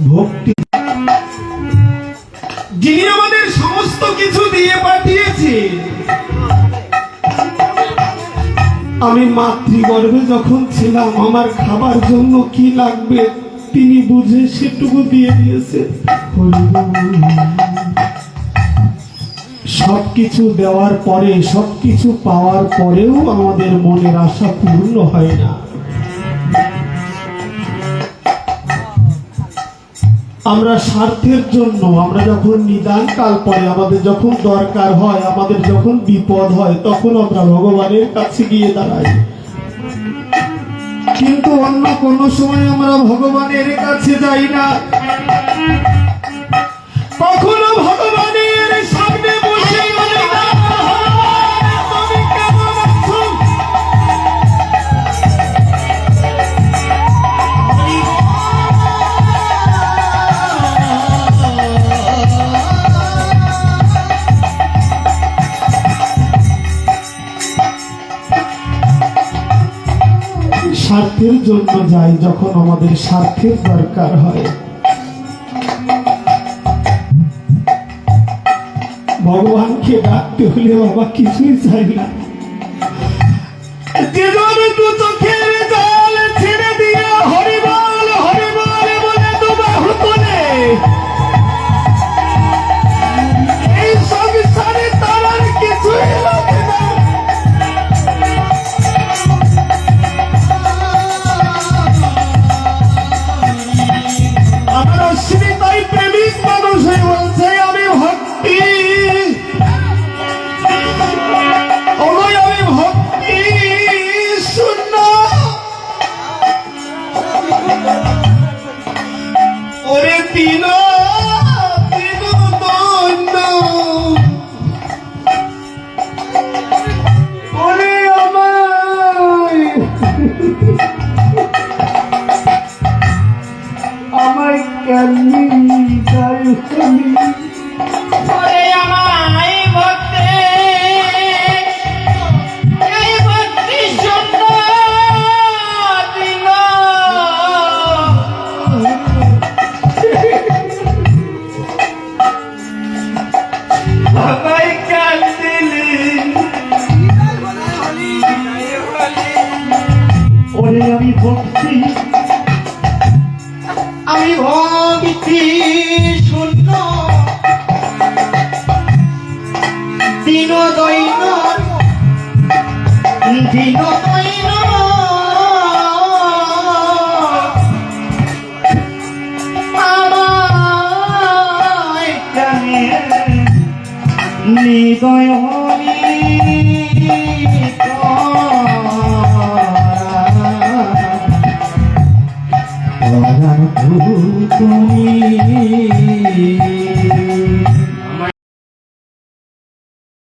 ভক্তি, যিনি আমাদের সমস্ত কিছু দিয়ে পাঠিয়েছে। আমি মাতৃগর্ভে যখন ছিলাম আমার খাবার জন্য কি লাগবে তিনি বুঝে সেটুকু দিয়ে দিয়েছে। সবকিছু দেওয়ার পরে, সবকিছু পাওয়ার পরেও আমাদের মনের আশা পূর্ণ হয় না। আমরা স্বার্থের জন্য, আমরা যখন নিদান কাল পরে, আমাদের যখন দরকার হয়, আমাদের যখন বিপদ হয়, তখন আমরা ভগবানের কাছে গিয়ে দাঁড়াই। কিন্তু অন্য কোন সময় আমরা ভগবানের কাছে যাই না। কখনো ভগবানের সামনে বসে বলি না, তুমি কেমন আছো? স্বার্থের জন্য যাই যখন আমাদের স্বার্থের দরকার হয়। ভগবানকে ডাকতে হলে বাবা কিছুই চাই না, যে দু চোখের জল ছেড়ে দিয়ে হরিবল হরিবল বলে দুবাহু তুলে এই সংসারে তার আর কিছুই লাগে না। আমার অস্মিতাই প্রেমিক মানুষ হয়ে বলছে আমি ভক্তি, আমি ভক্তি শূন্য। ওরে দিন দিন দৈন্য, ওরে আমায় কেমনি যাই ওরে আমায় ভক্তি, এই ভক্তি শূন্য দিল। আমায় কেন দিলি? ওরে আমি ভক্তি, আমি ভক্তি শূন্য দিন দৈন, দিন দৈন আমায় জানে হৃদয় হরি তুমি